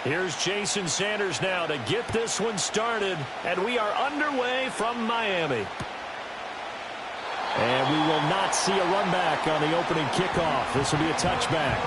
Here's Jason Sanders now to get this one started, and we are underway from Miami. And we will not see a run back on the opening kickoff. This will be a touchback.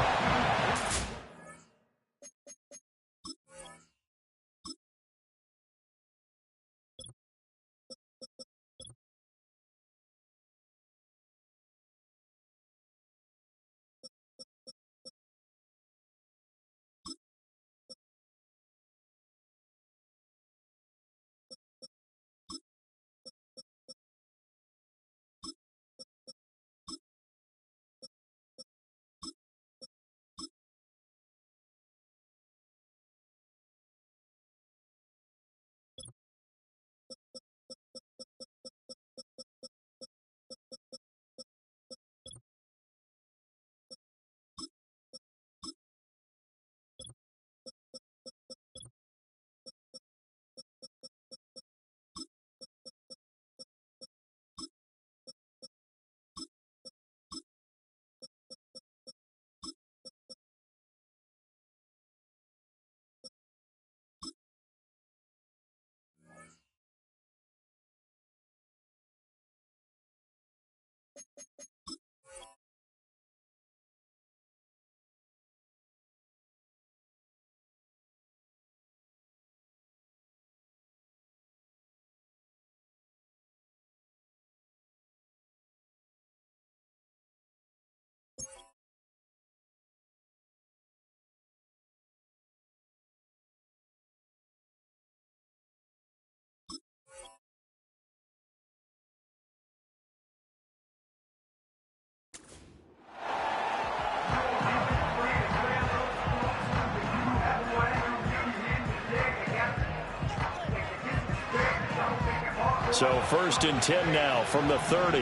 So 1st and 10 now from the 30.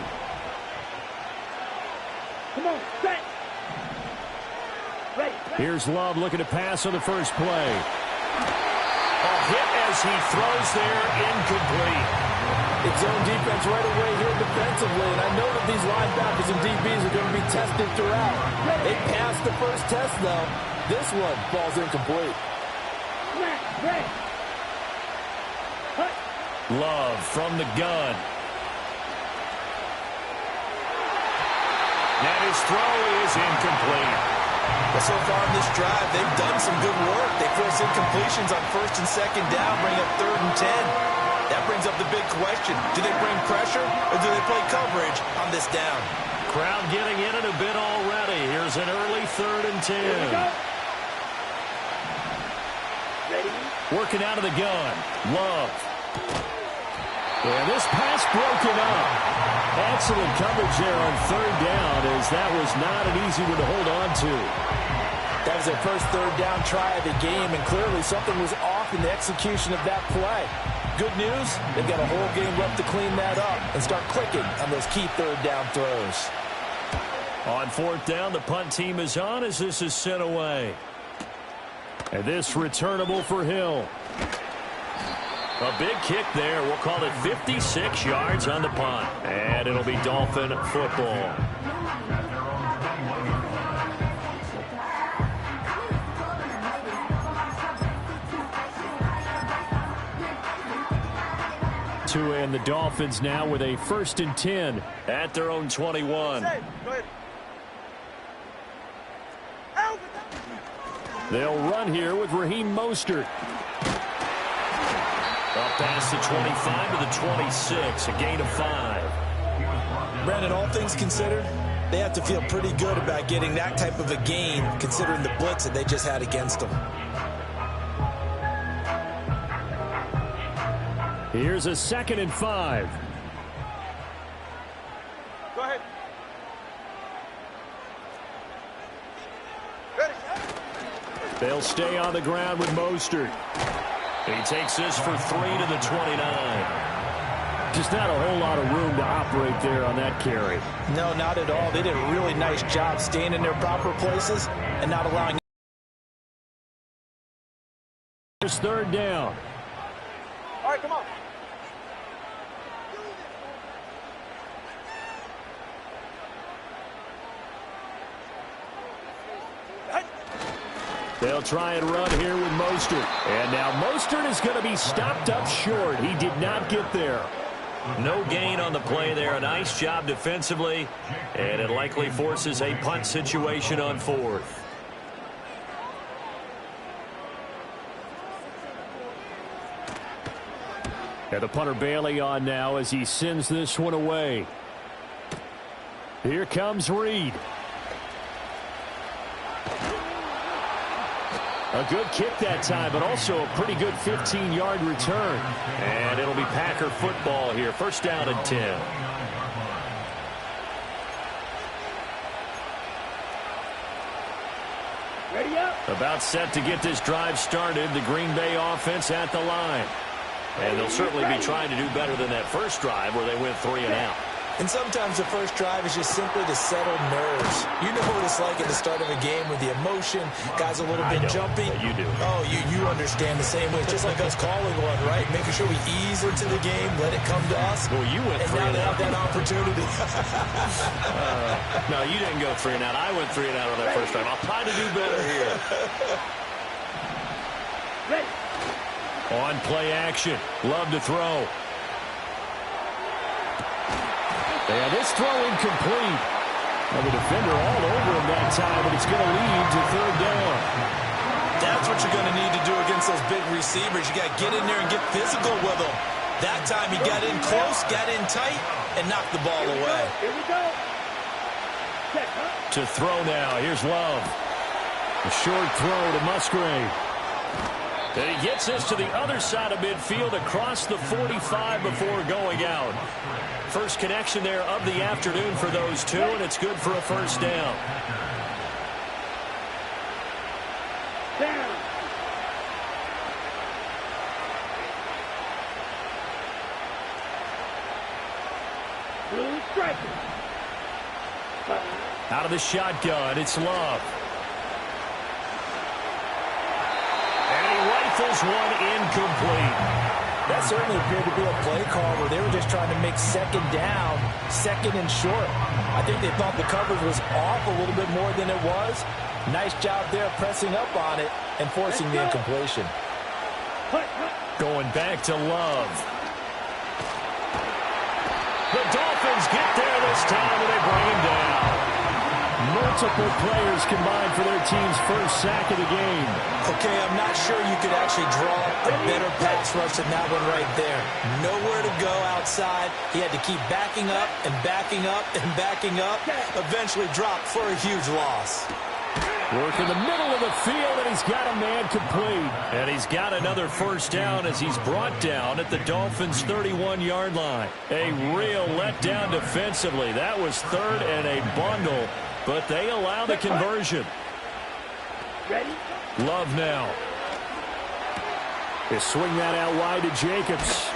Come on, set. Ready. Here's Love looking to pass on the first play. A hit as he throws there, incomplete. It's zone defense right away here defensively, and I know that these linebackers and DBs are going to be tested throughout. They passed the first test, though. This one falls incomplete. Ready. Love from the gun. And his throw is incomplete. But so far in this drive, they've done some good work. They force incompletions on 1st and 2nd down, bring up 3rd and 10. That brings up the big question. Do they bring pressure or do they play coverage on this down? Crowd getting in it a bit already. Here's an early 3rd and 10. Ready. Working out of the gun. Love. And this pass broken up. Excellent coverage there on 3rd down, as that was not an easy one to hold on to. That was their first 3rd down try of the game, and clearly something was off in the execution of that play. Good news, they've got a whole game left to clean that up and start clicking on those key 3rd down throws. On 4th down, the punt team is on as this is sent away. And this returnable for Hill. A big kick there. We'll call it 56 yards on the punt. And it'll be Dolphin football. And the Dolphins now with a 1st and 10 at their own 21. They'll run here with Raheem Mostert. Up past the 25 to the 26, a gain of 5. Brandon, all things considered, they have to feel pretty good about getting that type of a gain, considering the blitz that they just had against them. Here's a 2nd and 5. Go ahead. Ready. They'll stay on the ground with Mostert. He takes this for 3 to the 29. Just not a whole lot of room to operate there on that carry. No, not at all. They did a really nice job staying in their proper places and not allowing. Here's 3rd down. All right, come on. they'll try and run here with Mostert. And now Mostert is going to be stopped up short. He did not get there. No gain on the play there. A nice job defensively. And it likely forces a punt situation on 4th. And the punter Bailey on now as he sends this one away. Here comes Reed. A good kick that time, but also a pretty good 15-yard return. And it'll be Packer football here. First down and 10. Ready up. About set to get this drive started. The Green Bay offense at the line. And they'll certainly be trying to do better than that first drive where they went 3 and out. And sometimes the first drive is just simply to settle nerves. You know what it's like at the start of a game with the emotion, guys a little bit jumpy. You do. Oh, you understand the same way. It's just like us calling one, right? Making sure we ease into the game, let it come to us. Well, you went 3 and and now out. they have that opportunity. No, you didn't go 3 and out. I went 3 and out on that first time. I'll try to do better here. Ready. On play action. Love to throw. And this throw incomplete. Well, the defender all over him that time, but it's going to lead to 3rd down. That's what you're going to need to do against those big receivers. You got to get in there and get physical with them. That time he got in close, got in tight, and knocked the ball away. Here we go. Check, huh? To throw now. Here's Love. A short throw to Musgrave. And he gets this to the other side of midfield across the 45 before going out. First connection there of the afternoon for those two, and it's good for a first down. Down. Blue striker. Out of the shotgun, it's Love. And he rifles one incomplete. That certainly appeared to be a play call where they were just trying to make second down, second and short. I think they thought the coverage was off a little bit more than it was. Nice job there pressing up on it and forcing the incompletion. Going back to Love. The Dolphins get there this time and they bring him down. Multiple players combined for their team's first sack of the game. Okay, I'm not sure you could actually draw a better pass rush than that one right there. Nowhere to go outside. He had to keep backing up and backing up and backing up. Eventually dropped for a huge loss. Work in the middle of the field, and he's got a man complete. And he's got another first down as he's brought down at the Dolphins' 31-yard line. A real letdown defensively. That was 3rd and a bundle, but they allow the conversion. Ready? Love now. They swing that out wide to Jacobs.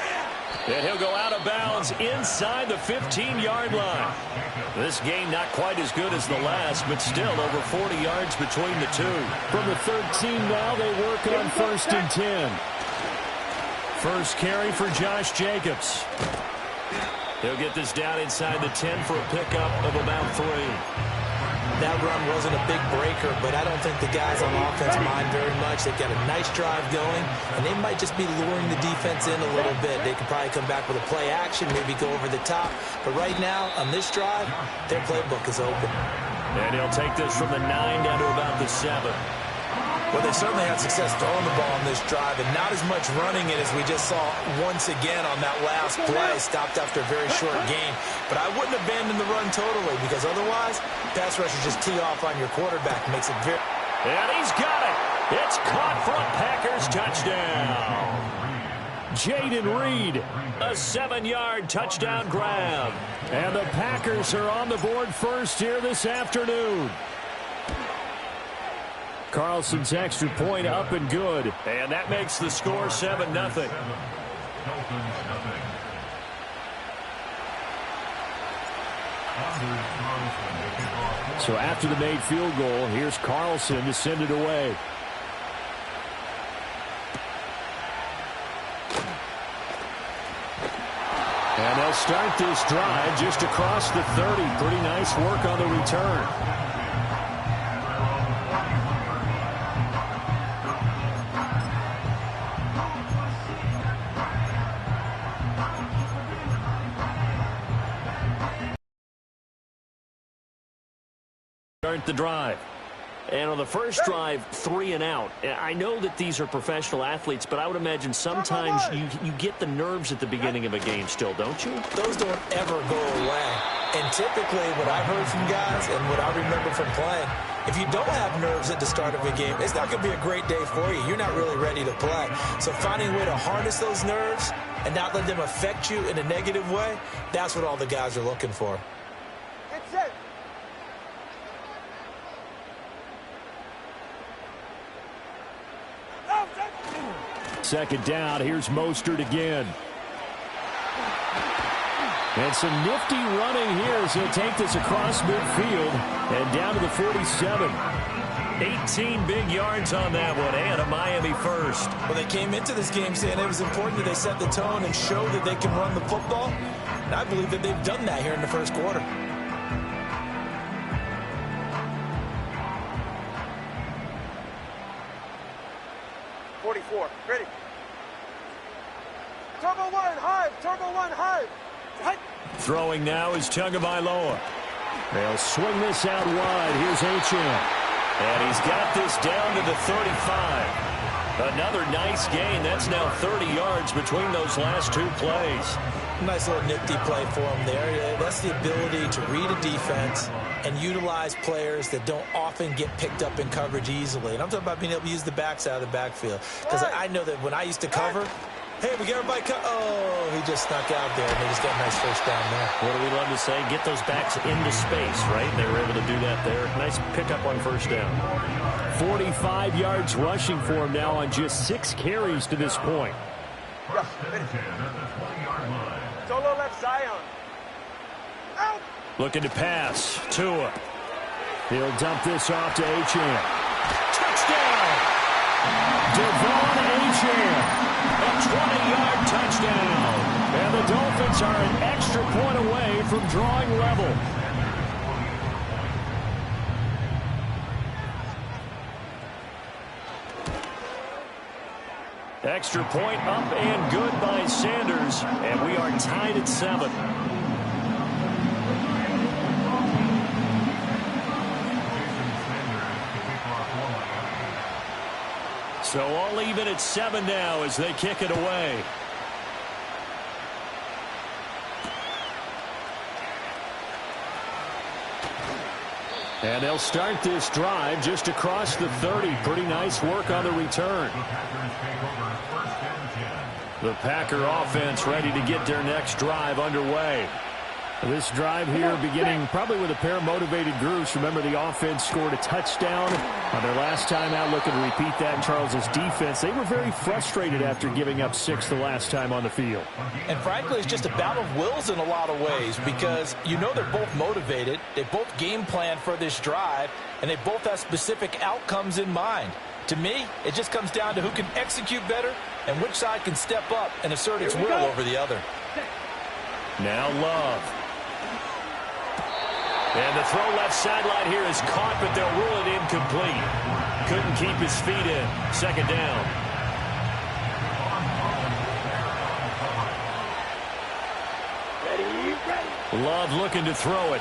And he'll go out of bounds inside the 15-yard line. This game not quite as good as the last, but still over 40 yards between the two. From the 13 now, they work on 1st and 10. First carry for Josh Jacobs. He'll get this down inside the 10 for a pickup of about 3. That run wasn't a big breaker, but I don't think the guys on offense mind very much. They've got a nice drive going, and they might just be luring the defense in a little bit. They could probably come back with a play action, maybe go over the top. But right now, on this drive, their playbook is open. And he'll take this from the 9 down to about the 7. Well, they certainly had success throwing the ball on this drive, and not as much running it as we just saw once again on that last play, stopped after a very short gain. But I wouldn't abandon the run totally, because otherwise, pass rushers just tee off on your quarterback. Makes it very... And he's got it. It's caught for a Packers touchdown. Jayden Reed, a 7-yard touchdown grab. And the Packers are on the board first here this afternoon. Carlson's extra point up and good. And that makes the score 7-0. So after the made field goal, here's Carlson to send it away. And they'll start this drive just across the 30. Pretty nice work on the return. Start the drive. And on the first drive, 3 and out. I know that these are professional athletes, but I would imagine sometimes you get the nerves at the beginning of a game still, don't you? Those don't ever go away. And typically what I've heard from guys and what I remember from playing, if you don't have nerves at the start of a game, it's not going to be a great day for you. You're not really ready to play. So finding a way to harness those nerves and not let them affect you in a negative way, that's what all the guys are looking for. Get set. Second down, here's Mostert again. And some nifty running here as he'll take this across midfield and down to the 47. 18 big yards on that one, and a Miami first. Well, they came into this game saying it was important that they set the tone and show that they can run the football. And I believe that they've done that here in the first quarter. Ready. Turbo 1, Hive. Turbo 1, Hive. Throwing now is Tagovailoa. They'll swing this out wide. Here's Achane. And he's got this down to the 35. Another nice gain. That's now 30 yards between those last 2 plays. Nice little nifty play for him there. That's the ability to read a defense and utilize players that don't often get picked up in coverage easily. And I'm talking about being able to use the backs out of the backfield. Because I know that when I used to cover, hey, we got everybody oh, he just snuck out there, and they just got a nice first down there. What do we love to say? Get those backs into space, right? They were able to do that there. Nice pickup on first down. 45 yards rushing for him now on just 6 carries to this point. Solo left, Zion. Out. Looking to pass. Tua. He'll dump this off to Achane. Touchdown! Devon Achane. A 20-yard touchdown. And the Dolphins are an extra point away from drawing level. Extra point up and good by Sanders. And we are tied at 7. So all even at 7 now as they kick it away. And they'll start this drive just across the 30. Pretty nice work on the return. The Packer offense ready to get their next drive underway. This drive here beginning probably with a pair of motivated groups. Remember, the offense scored a touchdown on their last time out, looking to repeat that in Charles's defense. They were very frustrated after giving up 6 the last time on the field. And frankly, it's just a battle of wills in a lot of ways because you know they're both motivated. They both game plan for this drive, and they both have specific outcomes in mind. To me, it just comes down to who can execute better and which side can step up and assert its will over the other. Now Love. And the throw left sideline here is caught, but they'll rule it incomplete. Couldn't keep his feet in. Second down. Ready. Love looking to throw it.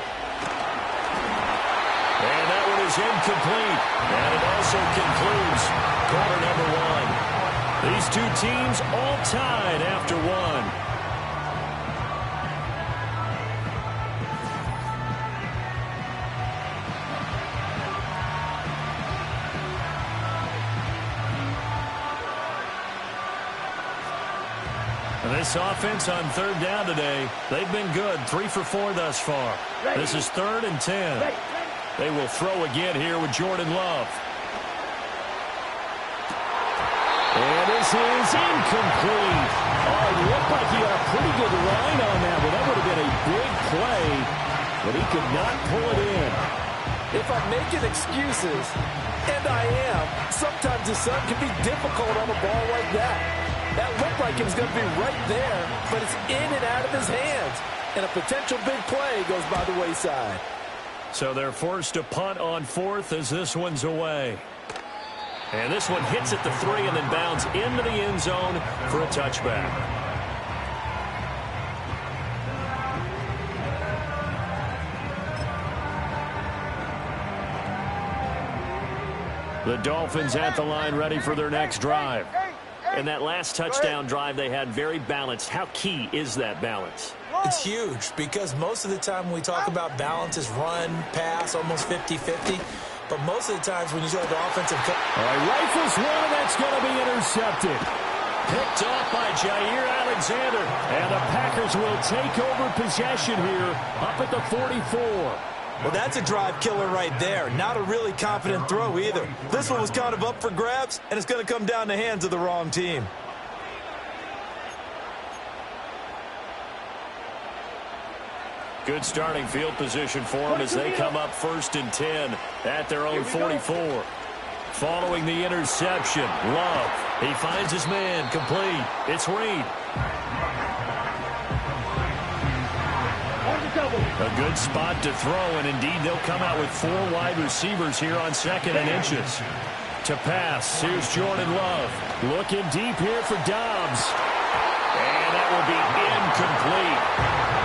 And that one is incomplete. And it also concludes quarter number 1. These two teams all tied after 1. This offense on third down today, they've been good. 3 for 4 thus far. This is 3rd and 10. They will throw again here with Jordan Love. And this is incomplete. Oh, it looked like he got a pretty good line on that, but that would have been a big play, but he could not pull it in. If I'm making excuses, and I am, sometimes the sun can be difficult on a ball like that. That looked like it was going to be right there, but it's in and out of his hands. And a potential big play goes by the wayside. So they're forced to punt on 4th as this one's away. And this one hits at the 3 and then bounds into the end zone for a touchback. The Dolphins at the line ready for their next drive. And that last touchdown drive they had very balanced. How key is that balance? It's huge because most of the time when we talk about balance is run, pass, almost 50-50. But most of the times when you go to the offensive... All right, rifles one, and that's going to be intercepted. Picked off by Jair Alexander. And the Packers will take over possession here up at the 44. Well, that's a drive killer right there. Not a really confident throw either. This one was kind of up for grabs, and it's going to come down in the hands of the wrong team. Good starting field position for them as they come up 1st and 10 at their own 44. Following the interception, Love. He finds his man, complete. It's Reed. A good spot to throw, and indeed they'll come out with 4 wide receivers here on 2nd and inches. To pass, here's Jordan Love. Looking deep here for Dobbs. And that will be incomplete.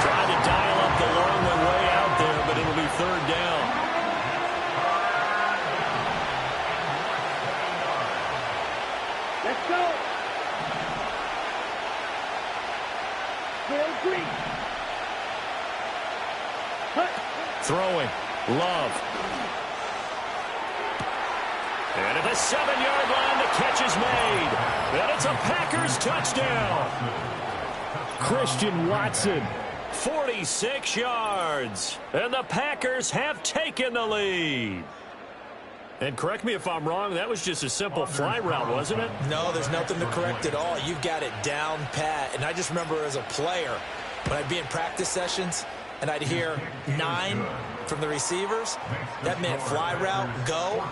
Tried to dial up the long one way out there, but it'll be 3rd down. Let's go. Bill Green. Throwing, Love. And at the 7-yard line, the catch is made. And it's a Packers touchdown. Christian Watson. 46 yards. And the Packers have taken the lead. And correct me if I'm wrong, that was just a simple fly route, wasn't it? No, there's nothing to correct at all. You've got it down pat. And I just remember as a player, when I'd be in practice sessions, and I'd hear 9 from the receivers, that meant fly route, go,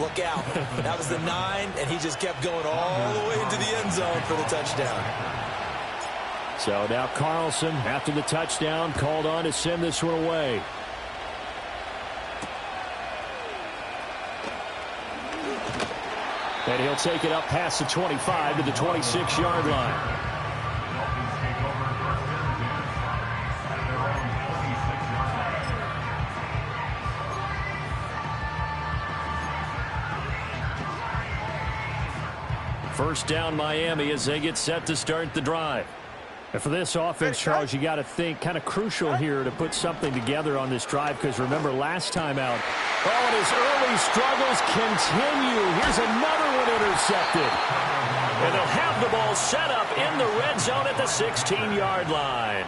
look out. That was the 9, and he just kept going all the way into the end zone for the touchdown. So now Carlson, after the touchdown, called on to send this one away. And he'll take it up past the 25 to the 26-yard line. First down Miami as they get set to start the drive. And for this offense, Charles, you got to think kind of crucial here to put something together on this drive because remember last time out, and his early struggles continue. Here's another one intercepted. And they'll have the ball set up in the red zone at the 16-yard line.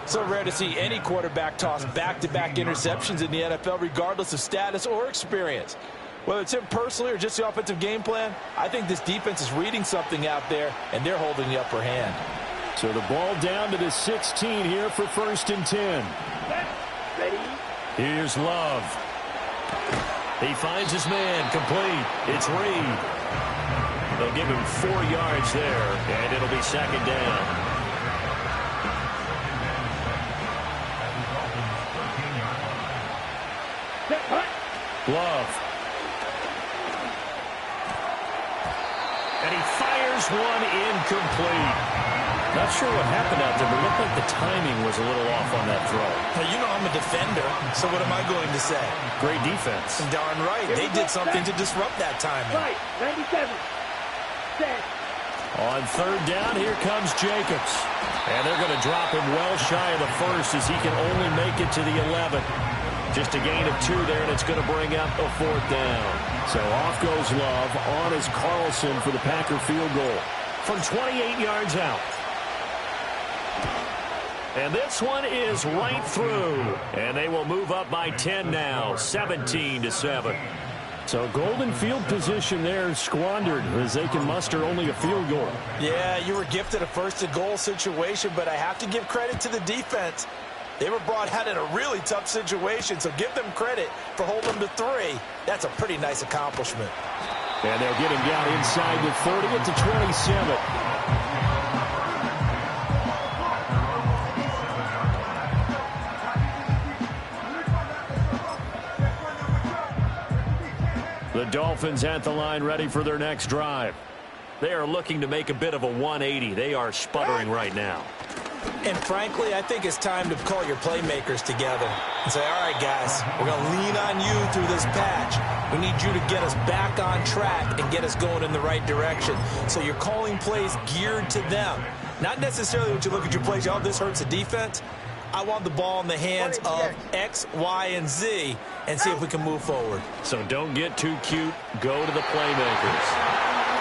So rare to see any quarterback toss back-to-back interceptions in the NFL regardless of status or experience. Whether it's him personally or just the offensive game plan, I think this defense is reading something out there, and they're holding the upper hand. So the ball down to the 16 here for 1st and 10. Ready? Here's Love. He finds his man, complete. It's Reed. They'll give him 4 yards there, and it'll be 2nd down. Love. And he fires one incomplete. Not sure what happened out there, but it looked like the timing was a little off on that throw. Now, you know I'm a defender, so what am I going to say? Great defense. Darn right. They did something to disrupt that timing. Right, 97. Set. On 3rd down, here comes Jacobs. And they're going to drop him well shy of the 1st as he can only make it to the 11. Just a gain of 2 there, and it's going to bring up a 4th down. So off goes Love. On is Carlson for the Packer field goal from 28 yards out. And this one is right through. And they will move up by 10 now, 17-7. So golden field position there squandered as they can muster only a field goal. Yeah, you were gifted a 1st-and-goal situation, but I have to give credit to the defense. They were brought out in a really tough situation, so give them credit for holding them to 3. That's a pretty nice accomplishment. And they'll get him down inside the 30 at the 27. The Dolphins at the line ready for their next drive. They are looking to make a bit of a 180. They are sputtering right now. And frankly, I think it's time to call your playmakers together and say, all right, guys, we're going to lean on you through this patch. We need you to get us back on track and get us going in the right direction. So you're calling plays geared to them. Not necessarily when you look at your plays, oh, this hurts the defense. I want the ball in the hands of X, Y, and Z and see if we can move forward. So don't get too cute. Go to the playmakers.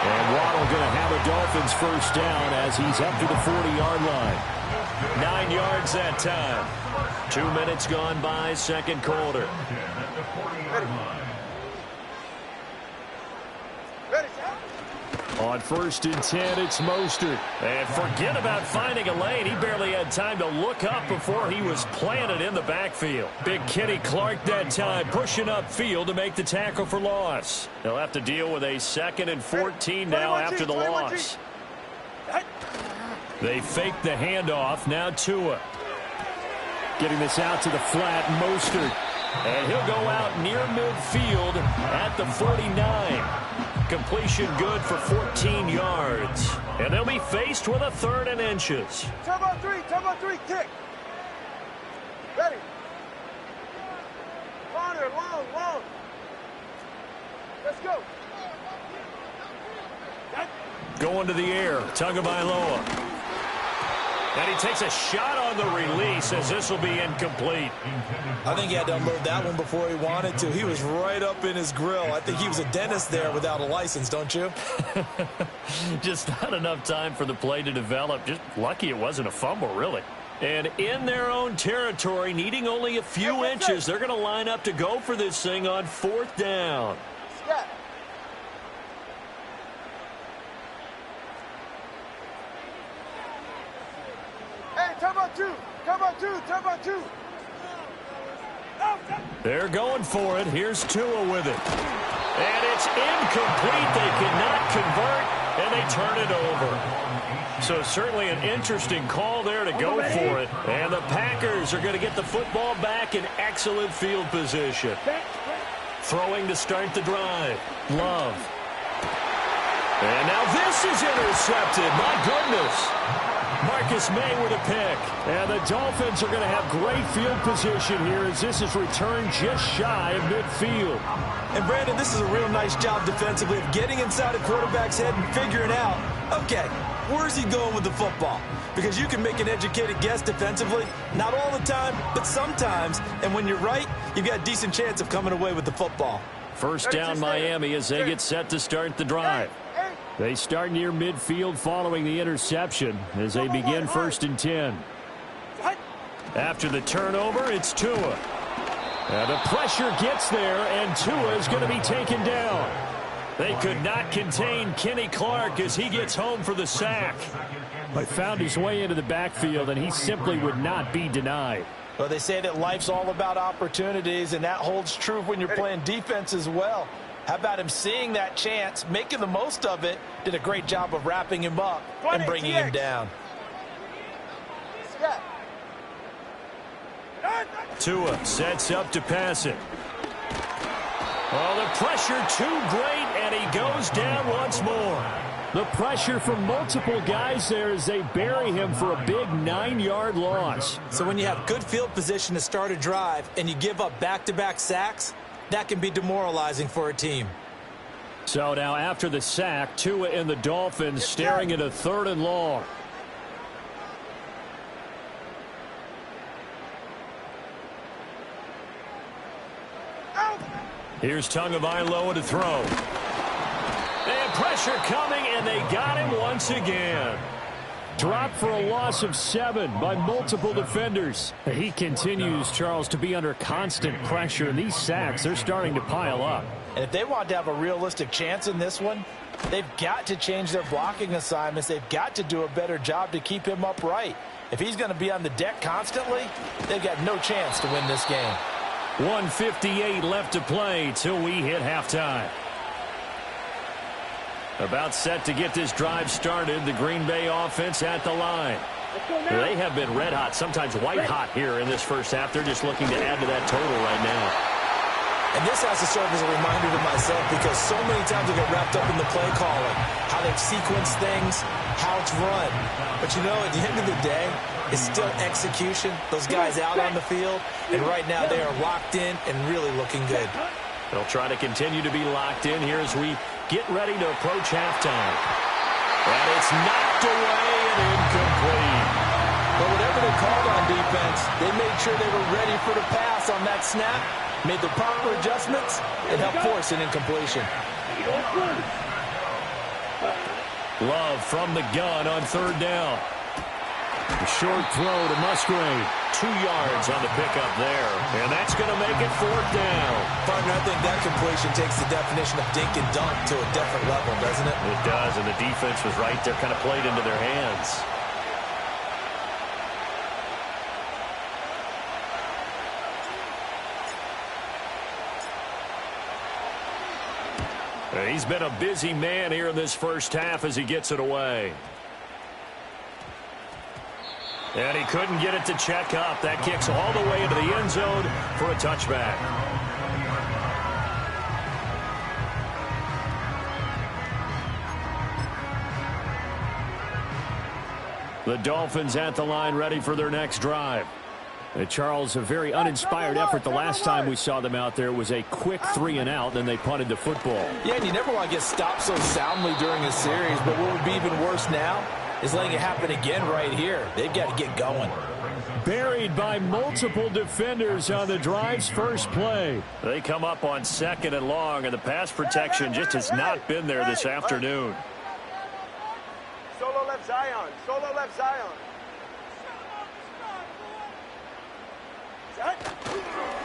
And Waddle going to have a Dolphins first down as he's up to the 40-yard line. 9 yards that time. 2 minutes gone by, second quarter. On 1st and 10, it's Mostert. And forget about finding a lane. He barely had time to look up before he was planted in the backfield. Big Kenny Clark that time pushing upfield to make the tackle for loss. They'll have to deal with a 2nd and 14 now after the loss. They fake the handoff. Now Tua. Getting this out to the flat, Mostert. And he'll go out near midfield at the 49. Completion good for 14 yards. And they'll be faced with a 3rd and inches. Turbo 3, kick. Ready. Corner, long. Let's go. Going to the air, Tagovailoa. And he takes a shot on the release as this will be incomplete. I think he had to unload that one before he wanted to. He was right up in his grill. I think he was a dentist there without a license, don't you? Just not enough time for the play to develop. Just lucky it wasn't a fumble, really. And in their own territory, needing only a few inches, they're going to line up to go for this thing on 4th down. Step. Hey, turbo 2. They're going for it. Here's Tua with it. And it's incomplete. They cannot convert, and they turn it over. So certainly an interesting call there to go for it. And the Packers are going to get the football back in excellent field position. Throwing to start the drive. Love. And now this is intercepted. My goodness. Marcus May with a pick. And the Dolphins are going to have great field position here as this is returned just shy of midfield. And, Brandon, this is a real nice job defensively of getting inside a quarterback's head and figuring out, okay, where's he going with the football? Because you can make an educated guess defensively, not all the time, but sometimes. And when you're right, you've got a decent chance of coming away with the football. First down Miami as they get set to start the drive. They start near midfield following the interception as they begin 1st and 10. After the turnover, it's Tua. And the pressure gets there, and Tua is going to be taken down. They could not contain Kenny Clark as he gets home for the sack. But found his way into the backfield, and he simply would not be denied. Well, they say that life's all about opportunities, and that holds true when you're playing defense as well. How about him seeing that chance, making the most of it, did a great job of wrapping him up and bringing him down. Tua sets up to pass it. Oh, the pressure too great, and he goes down once more. The pressure from multiple guys there as they bury him for a big 9-yard loss. So when you have good field position to start a drive and you give up back-to-back sacks, that can be demoralizing for a team. So now after the sack, Tua and the Dolphins staring at a 3rd and long. Here's Tagovailoa to throw. And pressure coming, and they got him once again. Dropped for a loss of 7 by multiple defenders. He continues, Charles, to be under constant pressure. And these sacks, they're starting to pile up. And if they want to have a realistic chance in this one, they've got to change their blocking assignments. They've got to do a better job to keep him upright. If he's going to be on the deck constantly, they've got no chance to win this game. 1:58 left to play till we hit halftime. About set to get this drive started, the Green Bay offense at the line. They have been red hot, sometimes white hot here in this first half. They're just looking to add to that total right now. And this has to serve as a reminder to myself because so many times I get wrapped up in the play calling, how they've sequenced things, how it's run. But, you know, at the end of the day, it's still execution. Those guys out on the field, and right now they are locked in and really looking good. They'll try to continue to be locked in here as we get ready to approach halftime. And it's knocked away and incomplete. But whatever they called on defense, they made sure they were ready for the pass on that snap, made the proper adjustments, and helped force an incompletion. Love from the gun on third down. A short throw to Musgrave. 2 yards on the pickup there. And that's going to make it fourth down. Partner, I think that completion takes the definition of dink and dunk to a different level, doesn't it? It does, and the defense was right there, kind of played into their hands. He's been a busy man here in this first half as he gets it away. And he couldn't get it to check up. That kicks all the way into the end zone for a touchback. The Dolphins at the line ready for their next drive. Charles, a very uninspired effort the last time we saw them out there. It was a quick 3 and out, then they punted the football. Yeah, and you never want to get stopped so soundly during a series, but what would be even worse now is letting it happen again right here. They've got to get going. Buried by multiple defenders on the drive's first play. They come up on 2nd and long, and the pass protection just has not been there this afternoon. Solo left Zion. Solo left Zion.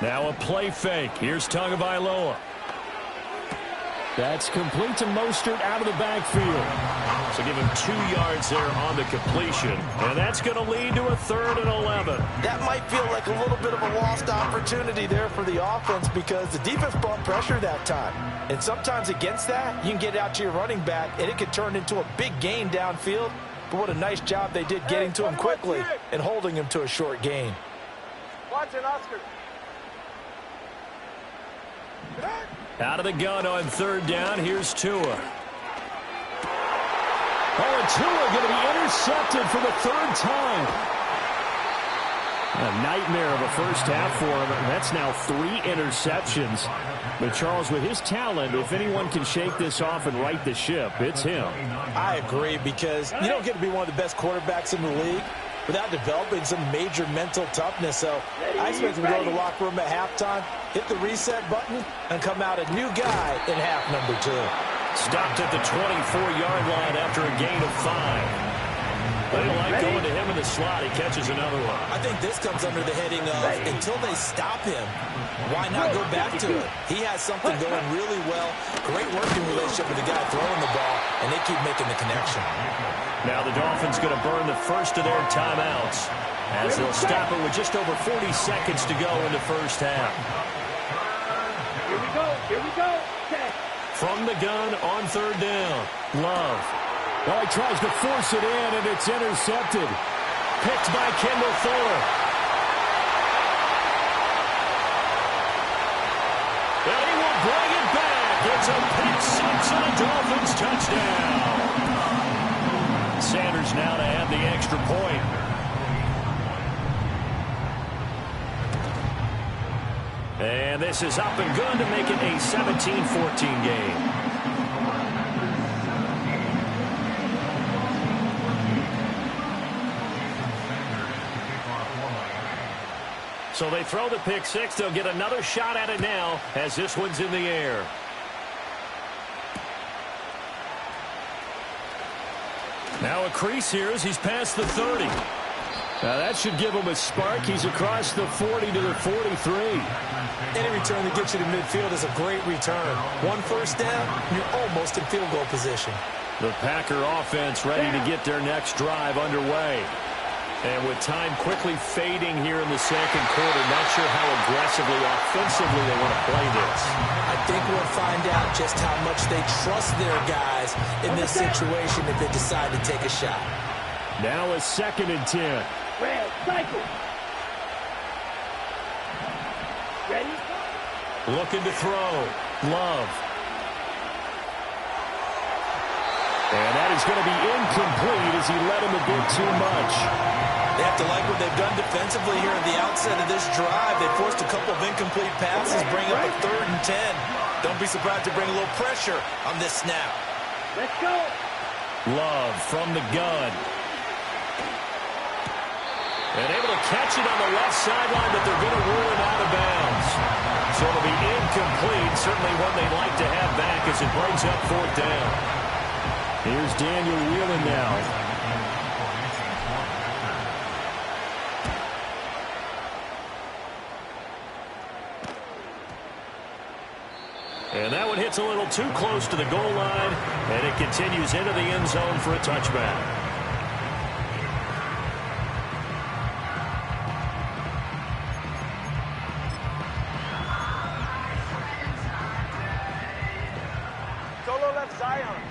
Now a play fake. Here's Tagovailoa. That's complete to Mostert out of the backfield. So give him 2 yards there on the completion. And that's going to lead to a 3rd and 11. That might feel like a little bit of a lost opportunity there for the offense because the defense brought pressure that time. And sometimes against that, you can get out to your running back, and it could turn into a big gain downfield. But what a nice job they did getting to him quickly and holding him to a short gain. Watch it, Oscar. Out of the gun on 3rd down. Here's Tua. Oh, and Tua going to be intercepted for the 3rd time. A nightmare of a first half for him. That's now 3 interceptions. But Charles, with his talent, if anyone can shake this off and right the ship, it's him. I agree, because you don't get to be one of the best quarterbacks in the league without developing some major mental toughness. So I expect him to go to the locker room at halftime, hit the reset button, and come out a new guy in half number 2. Stopped at the 24-yard line after a gain of 5. They like going to him in the slot. He catches another one. I think this comes under the heading of until they stop him, why not go back to it? He has something going really well. Great working relationship with the guy throwing the ball, and they keep making the connection. Now the Dolphins going to burn the first of their timeouts as they'll stop it with just over 40 seconds to go in the first half. Here we go. Here we go. Okay. From the gun on 3rd down. Love. Well, he tries to force it in, and it's intercepted. Picked by Kendall Fuller. And he will bring it back. It's a pick 6 and a Dolphins touchdown. Sanders now to add the extra point. And this is up and good to make it a 17-14 game. So they throw the pick 6. They'll get another shot at it now as this one's in the air. Now a crease here as he's past the 30. Now that should give him a spark. He's across the 40 to the 43. Any return that gets you to midfield is a great return. 1 first down, you're almost in field goal position. The Packer offense ready to get their next drive underway. And with time quickly fading here in the second quarter, not sure how aggressively, offensively they want to play this. I think we'll find out just how much they trust their guys in this situation if they decide to take a shot. Now a 2nd and 10. Red, cycle. Ready? Looking to throw. Love. And that is going to be incomplete as he led him a bit too much. They have to like what they've done defensively here at the outset of this drive. They forced a couple of incomplete passes, bring up a 3rd and 10. Don't be surprised to bring a little pressure on this snap. Let's go. Love from the gun. And able to catch it on the left sideline, but they're going to rule him out of bounds. So it'll be incomplete. Certainly one they'd like to have back as it brings up 4th down. Here's Daniel Whelan now. And that one hits a little too close to the goal line, and it continues into the end zone for a touchback. Solo left Zion.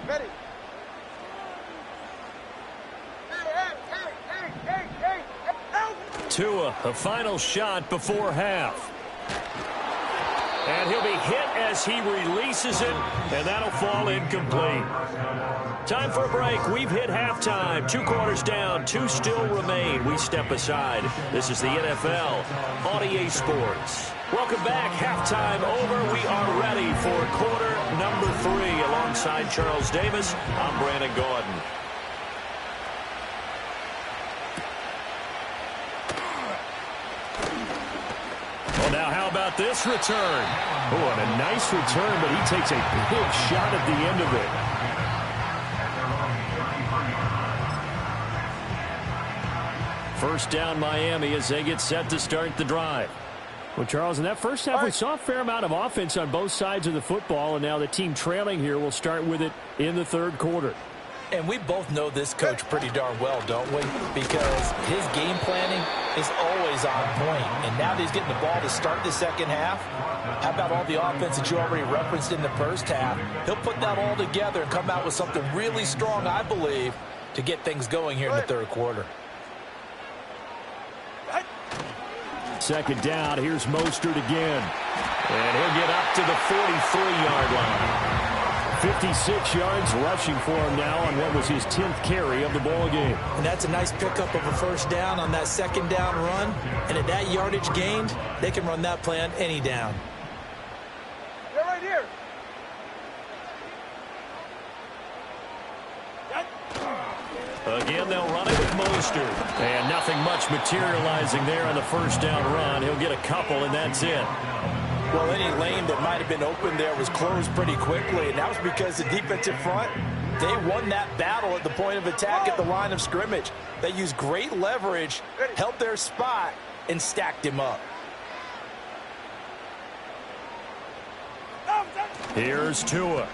Ready. Hey. Tua, a final shot before half. And he'll be hit as he releases it, and that'll fall incomplete. Time for a break. We've hit halftime. 2 quarters down, 2 still remain. We step aside. This is the NFL on EA Sports. Welcome back. Halftime over. We are ready for quarter number 3. Alongside Charles Davis, I'm Brandon Gaudin. Well, now how about this return? Oh, and a nice return, but he takes a big shot at the end of it. First down, Miami, as they get set to start the drive. Well, Charles, in that first half, we saw a fair amount of offense on both sides of the football, and now the team trailing here will start with it in the 3rd quarter. And we both know this coach pretty darn well, don't we? Because his game planning is always on point. And now that he's getting the ball to start the second half, how about all the offense that you already referenced in the first half? He'll put that all together and come out with something really strong, I believe, to get things going here in the 3rd quarter. Second down, here's Mostert again. And he'll get up to the 43-yard line. 56 yards rushing for him now on what was his 10th carry of the ball game. And that's a nice pickup of a first down on that second down run. And at that yardage gained, they can run that play on any down. They're right here. Again, they'll run it with Mostert. And nothing much materializing there on the first down run. He'll get a couple, and that's it. Well, any lane that might have been open there was closed pretty quickly, and that was because the defensive front, they won that battle at the point of attack at the line of scrimmage. They used great leverage, held their spot, and stacked him up. Here's Tua.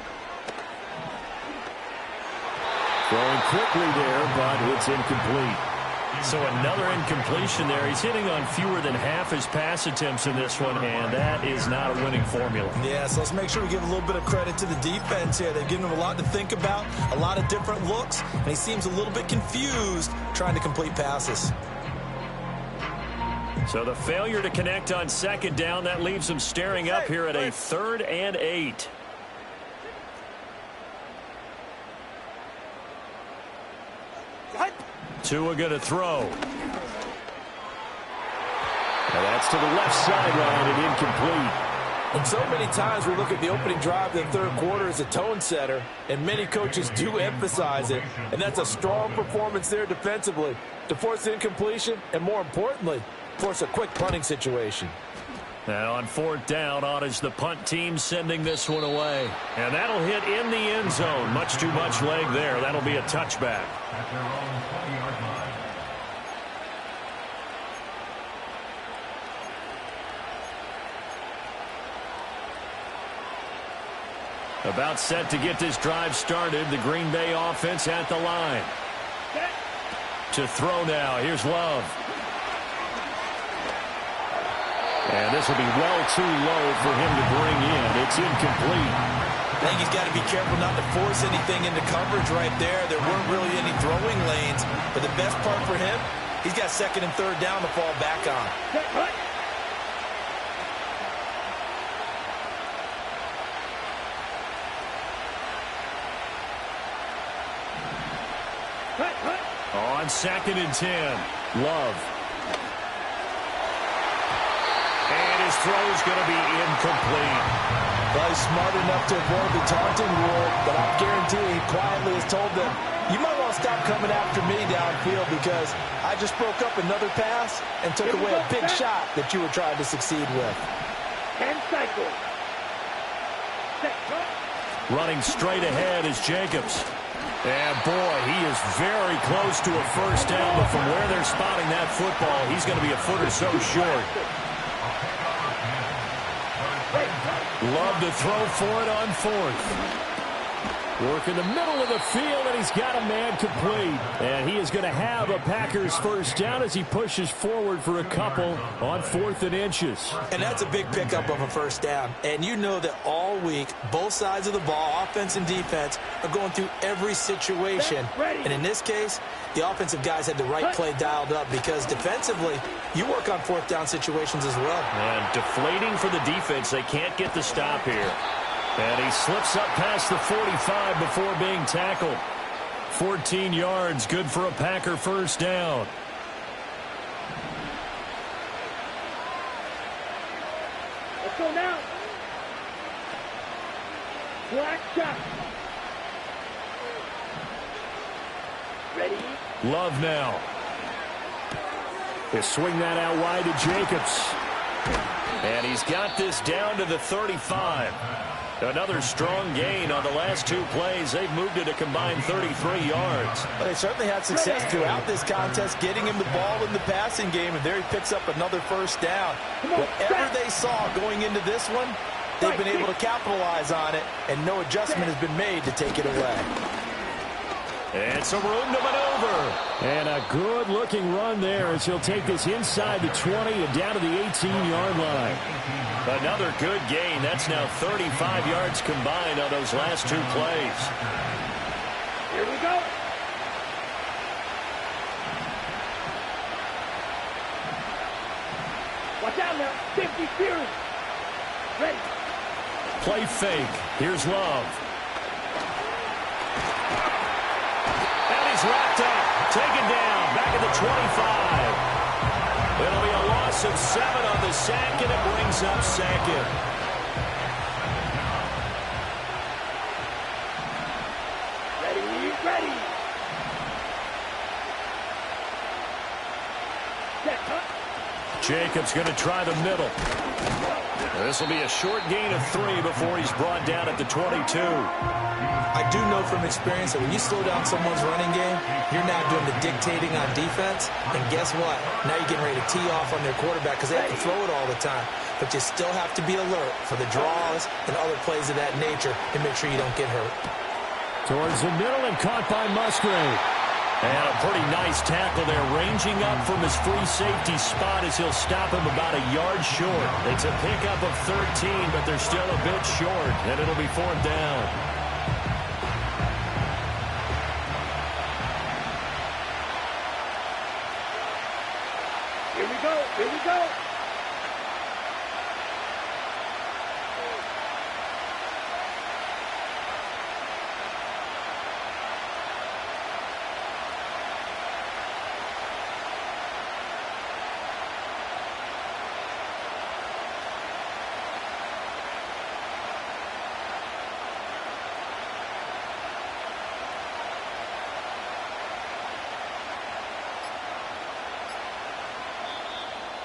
Throwing quickly there, but it's incomplete. So another incompletion there. He's hitting on fewer than half his pass attempts in this one, and that is not a winning formula. Yeah, so let's make sure we give a little bit of credit to the defense here. They've given him a lot to think about, a lot of different looks, and he seems a little bit confused trying to complete passes. So the failure to connect on second down, that leaves him staring up here at a 3rd and 8. Tua going to throw. And that's to the left sideline and incomplete. And so many times we look at the opening drive of the 3rd quarter as a tone setter, and many coaches do emphasize it. And that's a strong performance there defensively to force the incompletion and, more importantly, force a quick punting situation. Now on 4th down, on is the punt team sending this one away. And that'll hit in the end zone. Much too much leg there. That'll be a touchback. About set to get this drive started. The Green Bay offense at the line. To throw now. Here's Love. And this will be well too low for him to bring in. It's incomplete. I think he's got to be careful not to force anything into coverage right there. There weren't really any throwing lanes. But the best part for him, he's got 2nd and 3rd down to fall back on. On 2nd and 10, Love. And his throw is going to be incomplete. Well, he's smart enough to avoid the taunting rule, but I guarantee he quietly has told them, you might want to stop coming after me downfield because I just broke up another pass and took away a big shot that you were trying to succeed with. 10 cycles. Running straight ahead is Jacobs. And, boy, he is very close to a first down, but from where they're spotting that football, he's going to be a foot or so short. Love to throw for it on 4th. Work in the middle of the field, and he's got a man complete. And he is going to have a Packers first down as he pushes forward for a couple on 4th and inches. And that's a big pickup of a first down. And you know that all week, both sides of the ball, offense and defense, are going through every situation. And in this case, the offensive guys had the right play dialed up because defensively, you work on 4th down situations as well. And deflating for the defense. They can't get the stop here. And he slips up past the 45 before being tackled. 14 yards, good for a Packer first down. Let's go now. Black shot. Ready? Love now. He'll swing that out wide to Jacobs. And he's got this down to the 35. Another strong gain on the last 2 plays. They've moved it a combined 33 yards. Well, they certainly had success throughout this contest, getting him the ball in the passing game, and there he picks up another first down. Whatever they saw going into this one, they've been able to capitalize on it, and no adjustment has been made to take it away. And some room to maneuver. And a good-looking run there as he'll take this inside the 20 and down to the 18-yard line. Another good gain. That's now 35 yards combined on those last 2 plays. Here we go. Watch out now. 50 Spears. Ready. Play fake. Here's Love. Wrapped up, taken down, back at the 25. It'll be a loss of 7 on the sack, and it brings up 2nd. Ready. Jacobs going to try the middle. This will be a short gain of 3 before he's brought down at the 22. I do know from experience that when you slow down someone's running game, you're now doing the dictating on defense. And guess what? Now you're getting ready to tee off on their quarterback because they have to throw it all the time. But you still have to be alert for the draws and other plays of that nature and make sure you don't get hurt. Towards the middle and caught by Musgrave. And a pretty nice tackle there, ranging up from his free safety spot as he'll stop him about a yard short. It's a pickup of 13, but they're still a bit short, and it'll be 4th down. Here we go.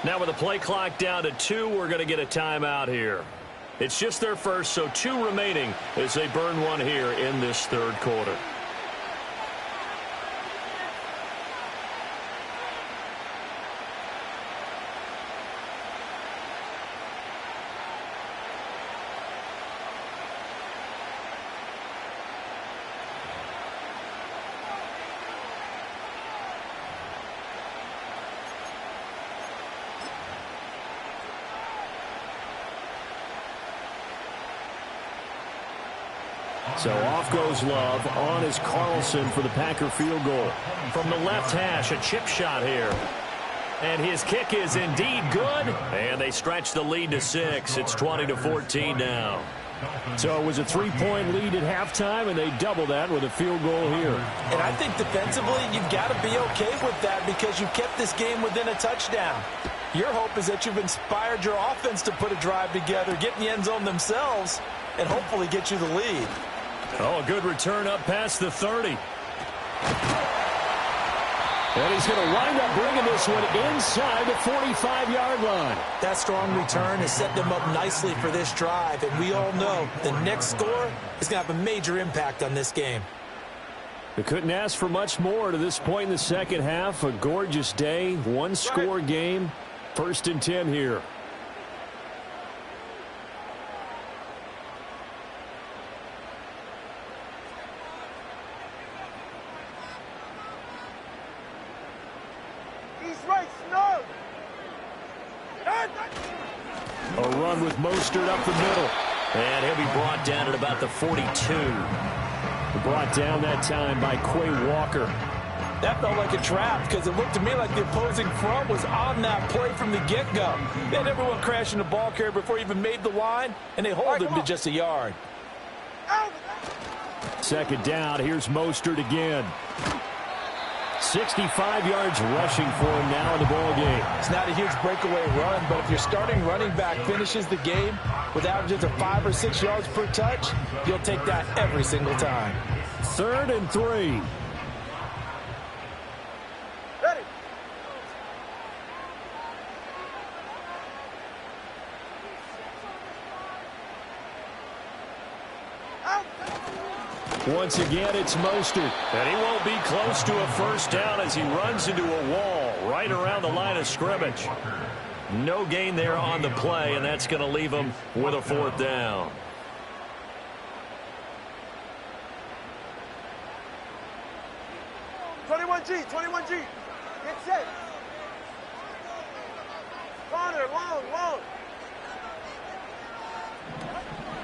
Now with the play clock down to 2, we're going to get a timeout here. It's just their first, so 2 remaining as they burn one here in this 3rd quarter. So off goes Love. On is Carlson for the Packer field goal. From the left hash, a chip shot here. And his kick is indeed good. And they stretch the lead to 6. It's 20-14 now. So it was a 3-point lead at halftime, and they double that with a field goal here. And I think defensively, you've got to be okay with that because you've kept this game within a touchdown. Your hope is that you've inspired your offense to put a drive together, get in the end zone themselves, and hopefully get you the lead. Oh, a good return up past the 30. And he's going to wind up bringing this one inside the 45-yard line. That strong return has set them up nicely for this drive, and we all know the next score is going to have a major impact on this game. They couldn't ask for much more to this point in the second half. A gorgeous day, one-score game. 1st and 10 here. A run with Mostert up the middle. And he'll be brought down at about the 42. Brought down that time by Quay Walker. That felt like a trap because it looked to me like the opposing front was on that play from the get-go. They had everyone crashing the ball carrier before he even made the line, and they hold him to just a yard. 2nd down. Here's Mostert again. 65 yards rushing for him now in the ball game. It's not a huge breakaway run, but if your starting running back finishes the game with averages of 5 or 6 yards per touch, you'll take that every single time. 3rd and 3. Ready. Once again, it's Mostert. And he won't be close to a first down as he runs into a wall right around the line of scrimmage. No gain there on the play, and that's going to leave him with a 4th down. G, 21G. Get set. Connor, long.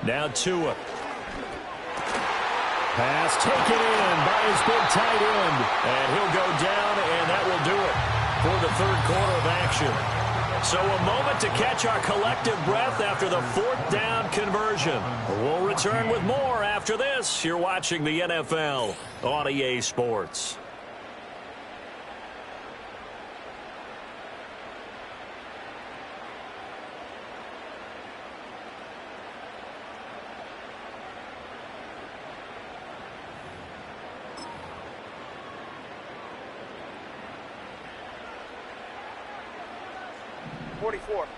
Now Tua. Pass taken in by his big tight end. And he'll go down, and that will do it for the 3rd quarter of action. So a moment to catch our collective breath after the 4th down conversion. We'll return with more after this. You're watching the NFL on EA Sports.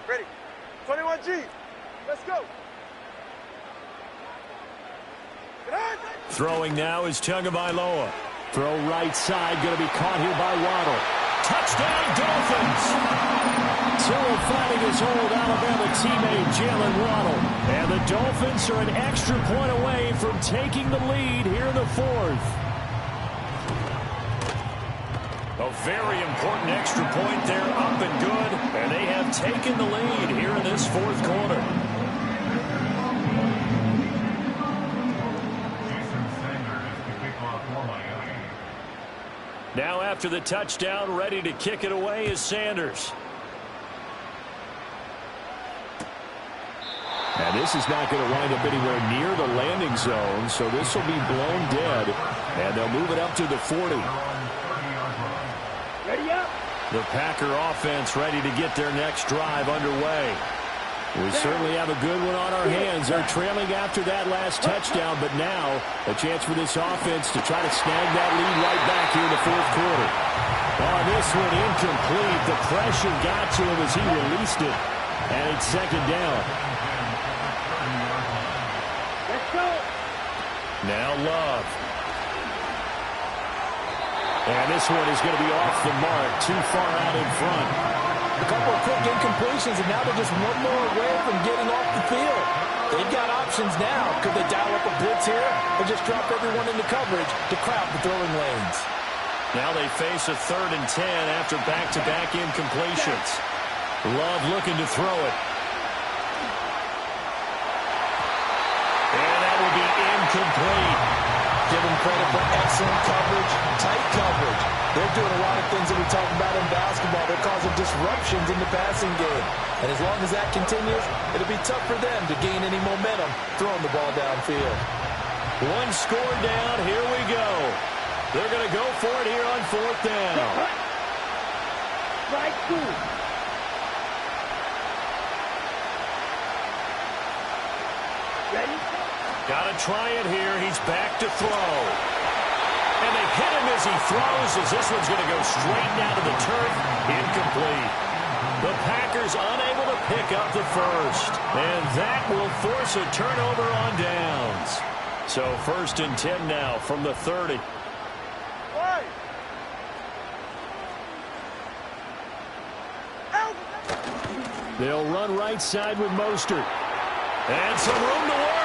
Ready. 21G. Let's go. Throwing now is Tagovailoa. Throw right side, going to be caught here by Waddle. Touchdown, Dolphins! Tua finding his old Alabama teammate, Jalen Waddle. And the Dolphins are an extra point away from taking the lead here in the 4th. A very important extra point there, up and good. And they have taken the lead here in this 4th quarter. Now after the touchdown, ready to kick it away is Sanders. And this is not going to wind up anywhere near the landing zone, so this will be blown dead. And they'll move it up to the 40. Ready up. The Packer offense ready to get their next drive underway. We certainly have a good one on our hands. They're trailing after that last touchdown, but now a chance for this offense to try to snag that lead right back here in the 4th quarter. Oh, this one incomplete. The pressure got to him as he released it, and it's 2nd down. Let's go. Now Love. And this one is going to be off the mark, too far out in front. A couple of quick incompletions, and now they're just one more away from getting off the field. They've got options now. Could they dial up a blitz here or just drop everyone into coverage to crowd the throwing lanes? Now they face a 3rd and 10 after back-to-back incompletions. Love looking to throw it. And that will be incomplete. Give them credit for excellent coverage, tight coverage. They're doing a lot lot of things that we talk about in basketball. They're causing disruptions in the passing game. And as long as that continues, it'll be tough for them to gain any momentum throwing the ball downfield. One score down. Here we go. They're going to go for it here on fourth down. Strike two. Ready? Got to try it here. He's back to throw. And they hit him as he throws, as this one's going to go straight down to the turf. Incomplete. The Packers unable to pick up the first. And that will force a turnover on downs. So 1st and 10 now from the 30. They'll run right side with Mostert. And some room to work.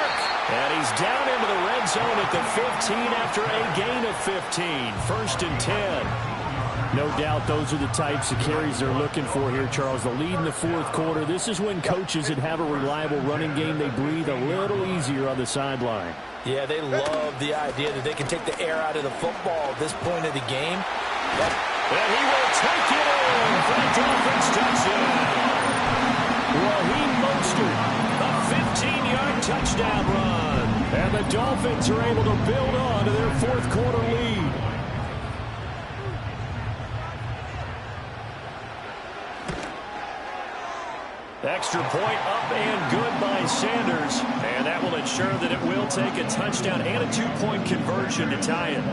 And he's down into the red zone at the 15 after a gain of 15. 1st and 10. No doubt those are the types of carries they're looking for here, Charles. The lead in the fourth quarter. This is when coaches that have a reliable running game, they breathe a little easier on the sideline. Yeah, they love the idea that they can take the air out of the football at this point of the game. And he will take it in for the Dolphins touchdown. Raheem Mostert, a 15-yard touchdown run. And the Dolphins are able to build on to their fourth quarter lead. Extra point up and good by Sanders. And that will ensure that it will take a touchdown and a 2-point conversion to tie it.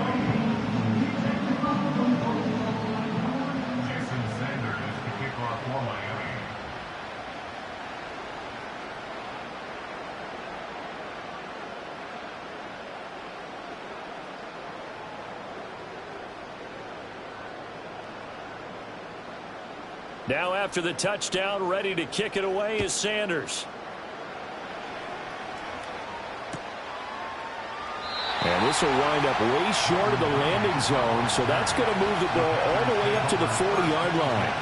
Now after the touchdown, ready to kick it away is Sanders. And this will wind up way short of the landing zone, so that's going to move the ball all the way up to the 40-yard line.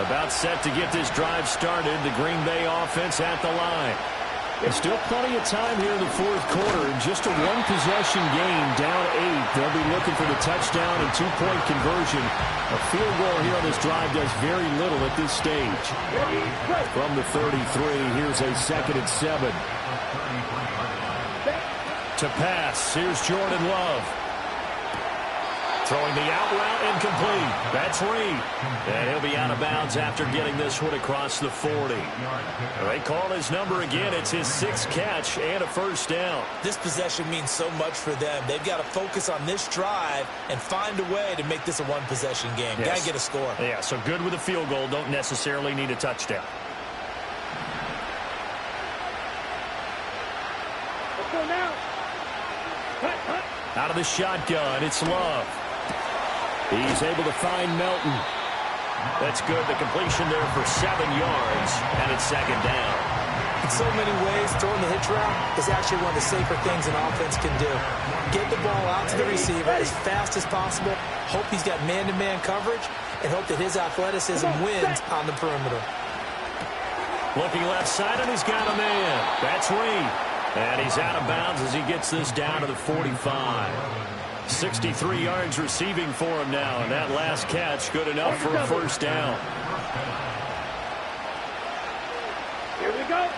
About set to get this drive started, the Green Bay offense at the line. There's still plenty of time here in the fourth quarter. In just a one-possession game, down 8. They'll be looking for the touchdown and 2-point conversion. A field goal here on this drive does very little at this stage. From the 33, here's a 2nd and 7. To pass, here's Jordan Love. Throwing the out route incomplete. That's Reed. And he'll be out of bounds after getting this one across the 40. They call his number again. It's his 6th catch and a first down. This possession means so much for them. They've got to focus on this drive and find a way to make this a one-possession game. Yes. Got to get a score. Yeah, so good with a field goal. Don't necessarily need a touchdown. Let's go now. Cut. Out of the shotgun, it's Love. He's able to find Melton. That's good. The completion there for 7 yards, and it's 2nd down. In so many ways, throwing the hitch route is actually one of the safer things an offense can do. Get the ball out to the receiver as fast as possible, hope he's got man-to-man coverage, and hope that his athleticism wins on the perimeter. Looking left side, and he's got a man. That's Reed. And he's out of bounds as he gets this down to the 45. 63 yards receiving for him now, and that last catch good enough for a first down. Here we go.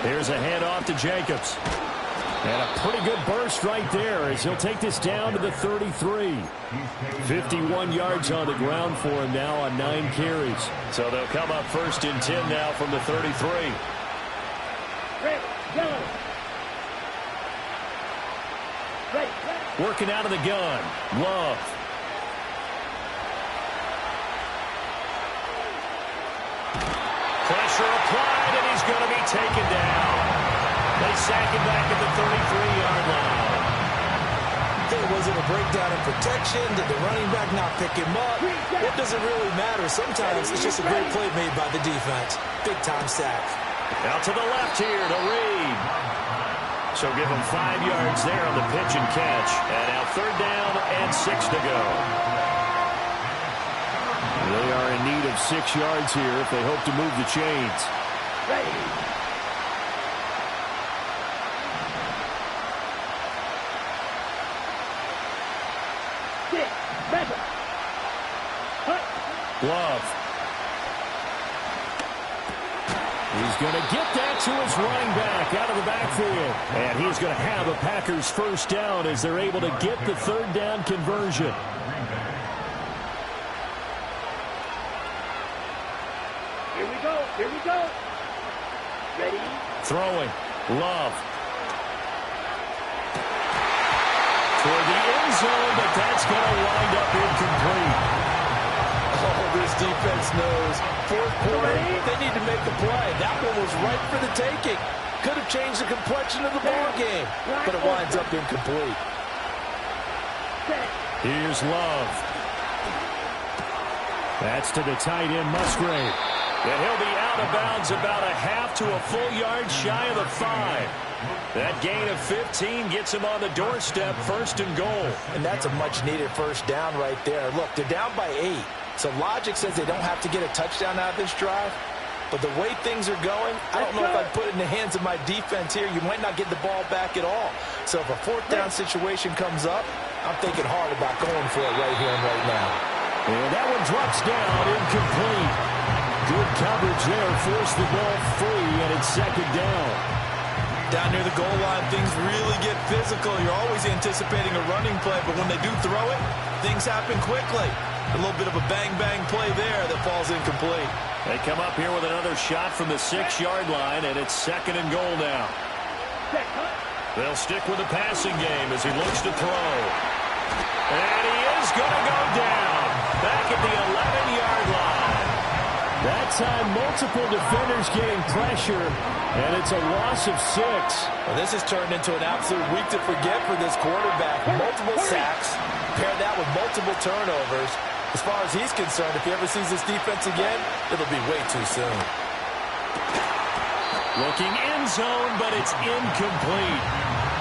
Here's a handoff to Jacobs. And a pretty good burst right there as he'll take this down to the 33. 51 yards on the ground for him now on 9 carries. So they'll come up 1st and 10 now from the 33. Red, yellow. Red. Working out of the gun. Love. Pressure applied, and he's going to be taken down. They sack him back at the 33-yard line. Was it a breakdown in protection? Did the running back not pick him up? It doesn't really matter. Sometimes it's just a great play made by the defense. Big-time sack. Out to the left here to Reed. So give him 5 yards there on the pitch and catch. And now 3rd down and 6 to go. They are in need of of 6 yards here if they hope to move the chains. Ready. Six. Better. Love. He's going to get that to his running back out of the backfield. And he's going to have a Packers first down as they're able to get the third down conversion. Here we go. Here we go. Ready. Throwing. Love. Toward the end zone, but that's going to wind up incomplete. Oh, this defense knows. Fourth quarter, they need to make the play. That one was right for the taking. Could have changed the complexion of the ball game, but it winds up incomplete. Here's Love. That's to the tight end, Musgrave. And he'll be out of bounds about a half to a full yard shy of the 5. That gain of 15 gets him on the doorstep, first and goal. And that's a much-needed first down right there. Look, they're down by 8. So logic says they don't have to get a touchdown out of this drive. But the way things are going, I don't know if I'd put it in the hands of my defense here. You might not get the ball back at all. So if a fourth down situation comes up, I'm thinking hard about going for it right here and right now. And that one drops down, incomplete. Good coverage there, forced the ball free, and it's second down. Down near the goal line, things really get physical. You're always anticipating a running play, but when they do throw it, things happen quickly. A little bit of a bang-bang play there that falls incomplete. They come up here with another shot from the 6-yard line, and it's second and goal now. They'll stick with the passing game as he looks to throw. And he is going to go down back at the 11-yard line. That time, multiple defenders getting pressure, and it's a loss of 6. Well, this has turned into an absolute week to forget for this quarterback. Multiple sacks, pair that with multiple turnovers. As far as he's concerned, if he ever sees this defense again, it'll be way too soon. Looking end zone, but it's incomplete.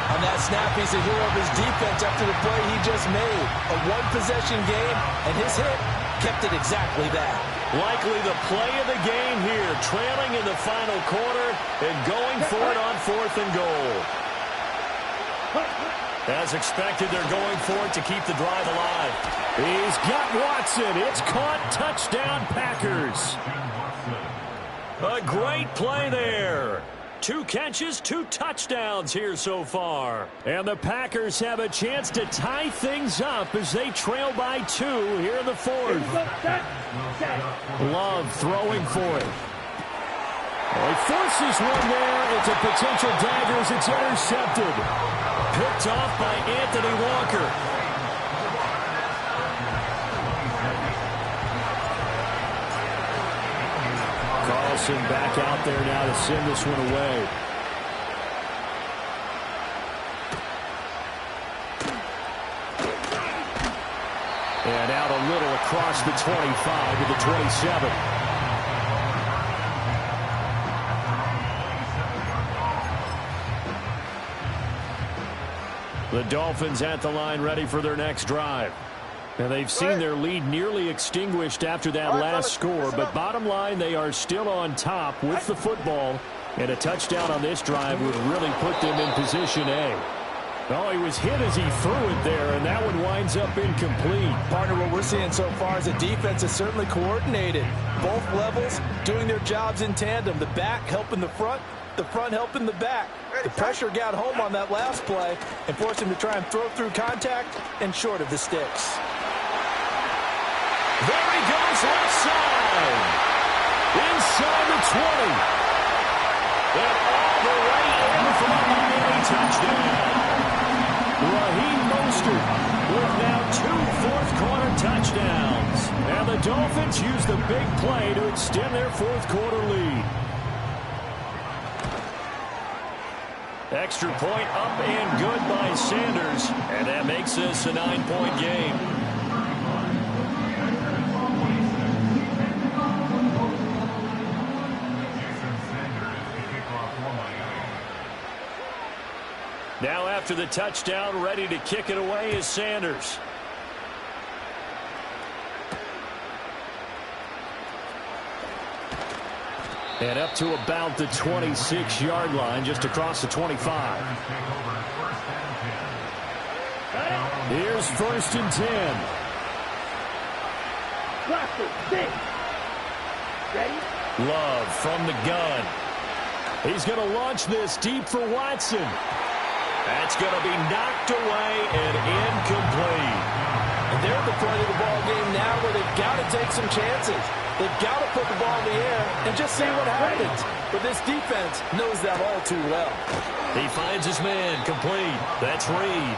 On that snap, he's a hero of his defense after the play he just made. A one-possession game, and his hit kept it exactly that. Likely the play of the game here, trailing in the final quarter and going for it on fourth and goal. As expected, they're going for it to keep the drive alive. He's got Watson. It's caught. Touchdown, Packers. A great play there. 2 catches, 2 touchdowns here so far. And the Packers have a chance to tie things up as they trail by 2 here in the fourth. Love throwing for it. Well, he forces one there. It's a potential dagger as it's intercepted. Picked off by Anthony Walker. Carlson back out there now to send this one away. And out a little across the 25 to the 27. The Dolphins at the line ready for their next drive. And they've seen their lead nearly extinguished after that last score. But bottom line, they are still on top with the football. And a touchdown on this drive would really put them in position A. Oh, he was hit as he threw it there, and that one winds up incomplete. Partner, what we're seeing so far is the defense is certainly coordinated. Both levels doing their jobs in tandem. The back helping the front helping the back. The pressure got home on that last play and forced him to try and throw through contact and short of the sticks. There he goes left side. Inside the 20. And all the way in for a Miami touchdown. Raheem Mostert with now 2 fourth-quarter touchdowns. And the Dolphins use the big play to extend their fourth-quarter lead. Extra point up and good by Sanders. And that makes this a 9-point game. Now after the touchdown, ready to kick it away is Sanders. And up to about the 26-yard line, just across the 25. Here's 1st and 10. Cluster, 6. Ready? Love from the gun. He's going to launch this deep for Watson. That's going to be knocked away and incomplete. And they're at the point of the ball game now where they've got to take some chances. They've got to put the ball in the air and just see what happens. But this defense knows that all too well. He finds his man complete. That's Reed.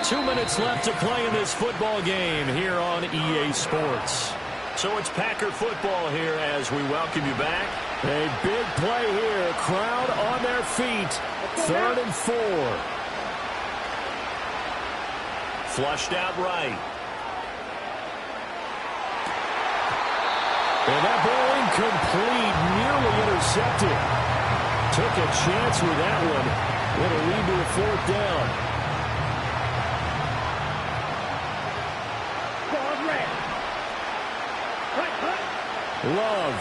2 minutes left to play in this football game here on EA Sports. So it's Packer football here as we welcome you back. A big play here. Crowd on their feet. 3rd and 4. Flushed out right. And that ball incomplete. Nearly intercepted. Took a chance with that one. It'll lead to a 4th down. Love.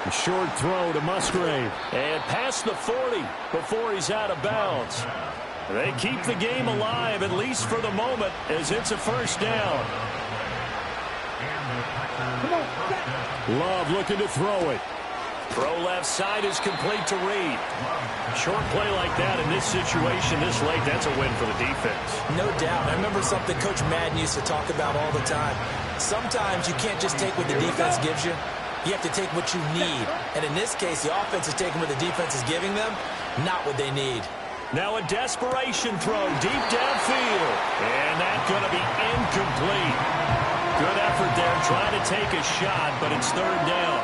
A short throw to Musgrave. And past the 40 before he's out of bounds. They keep the game alive, at least for the moment, as it's a 1st down. Love looking to throw it. Throw left side is complete to Reed. Short play like that in this situation this late, that's a win for the defense. No doubt. I remember something Coach Madden used to talk about all the time. Sometimes you can't just take what the defense gives you. You have to take what you need. And in this case, the offense is taking what the defense is giving them, not what they need. Now a desperation throw deep downfield. And that's going to be incomplete. Good effort there, trying to take a shot, but it's 3rd down.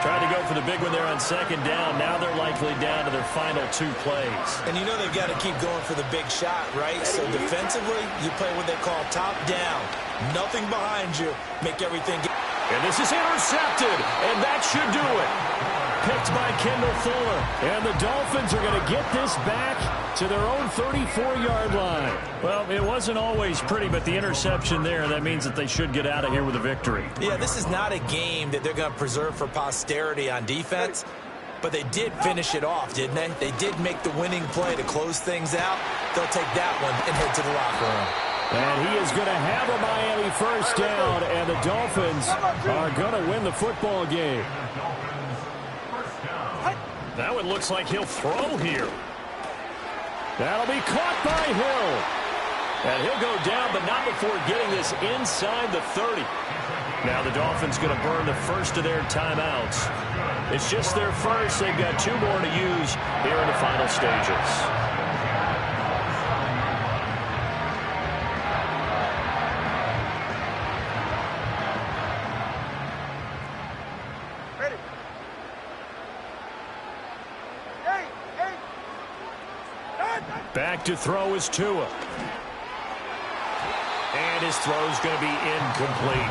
Tried to go for the big one there on 2nd down. Now they're likely down to their final 2 plays. And you know they've got to keep going for the big shot, right? So defensively, you play what they call top down. Nothing behind you. Make everything get... And this is intercepted, and that should do it. Picked by Kendall Fuller. And the Dolphins are going to get this back to their own 34-yard line. Well, it wasn't always pretty, but the interception there, that means that they should get out of here with a victory. Yeah, this is not a game that they're going to preserve for posterity on defense, but they did finish it off, didn't they? They did make the winning play to close things out. They'll take that one and head to the locker room. And he is going to have a Miami 1st down, and the Dolphins are going to win the football game. That one looks like he'll throw here. That'll be caught by Hill. And he'll go down, but not before getting this inside the 30. Now the Dolphins going to burn the first of their timeouts. It's just their first. They've got 2 more to use here in the final stages. Back to throw is Tua. And his throw is going to be incomplete.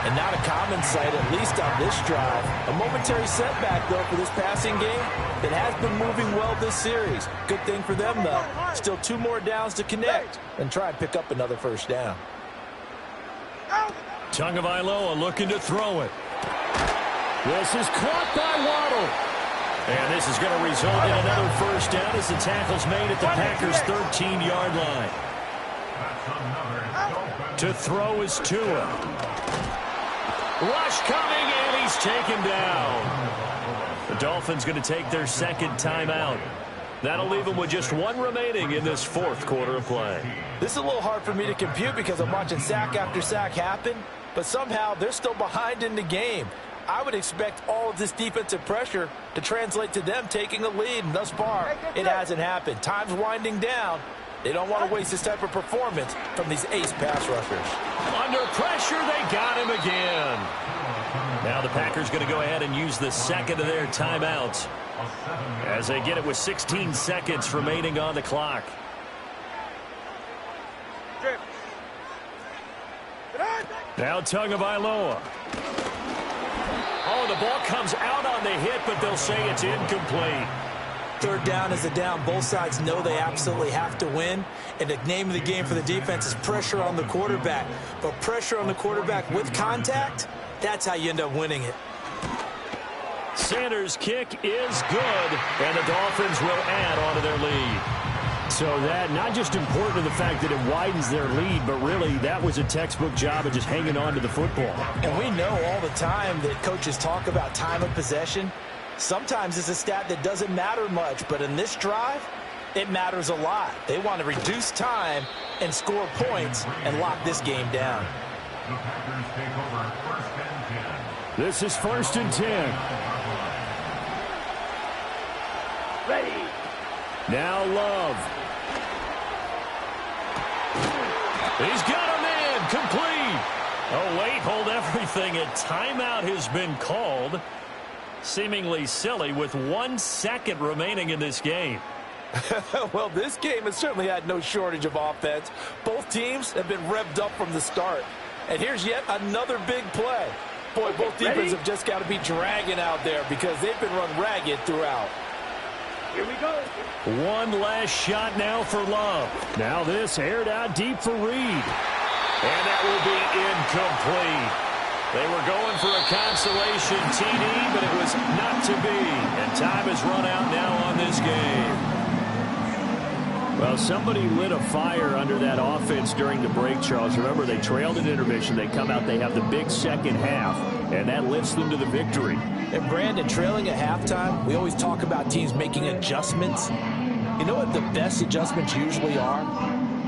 And not a common sight, at least on this drive. A momentary setback, though, for this passing game that has been moving well this series. Good thing for them, though. Still 2 more downs to connect and try and pick up another 1st down. Tagovailoa looking to throw it. This is caught by Waddle. And this is going to result in another 1st down as the tackle's made at the Packers' 13-yard line. To throw is Tua. Rush coming, and he's taken down. The Dolphins going to take their 2nd timeout. That'll leave them with just 1 remaining in this 4th quarter of play. This is a little hard for me to compute because I'm watching sack after sack happen, but somehow they're still behind in the game. I would expect all of this defensive pressure to translate to them taking a lead, and thus far, it hasn't happened. Time's winding down. They don't want to waste this type of performance from these ace pass rushers. Under pressure, they got him again. Now the Packers going to go ahead and use the 2nd of their timeouts as they get it with 16 seconds remaining on the clock. Now Tagovailoa. Oh, the ball comes out on the hit, but they'll say it's incomplete. third down is a down. Both sides know they absolutely have to win. And the name of the game for the defense is pressure on the quarterback. But pressure on the quarterback with contact, that's how you end up winning it. Sanders' kick is good, and the Dolphins will add on to their lead. So that not just important to the fact that it widens their lead, but really that was a textbook job of just hanging on to the football. And we know all the time that coaches talk about time of possession. Sometimes it's a stat that doesn't matter much, but in this drive, it matters a lot. They want to reduce time and score points and lock this game down. This is 1st and 10. Ready. Now Love. He's got a man complete. Oh, wait, hold everything. A timeout has been called. Seemingly silly with 1 second remaining in this game. Well, this game has certainly had no shortage of offense. Both teams have been revved up from the start. And here's yet another big play. Boy, both defenses have just got to be dragging out there because they've been run ragged throughout. Here we go. One last shot now for Love. Now this aired out deep for Reed. And that will be incomplete. They were going for a consolation TD, but it was not to be. And time has run out now on this game. Well, somebody lit a fire under that offense during the break, Charles. Remember, they trailed at intermission. They come out, they have the big second half, and that lifts them to the victory. And Brandon, trailing at halftime, we always talk about teams making adjustments. You know what the best adjustments usually are?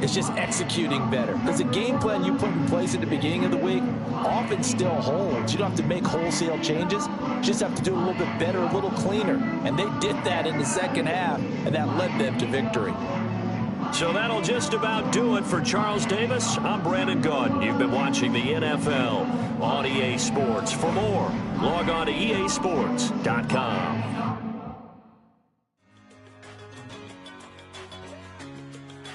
It's just executing better. Because the game plan you put in place at the beginning of the week often still holds. You don't have to make wholesale changes. You just have to do it a little bit better, a little cleaner. And they did that in the second half, and that led them to victory. So that'll just about do it for Charles Davis. I'm Brandon Gaudin. You've been watching the NFL on EA Sports. For more, log on to easports.com.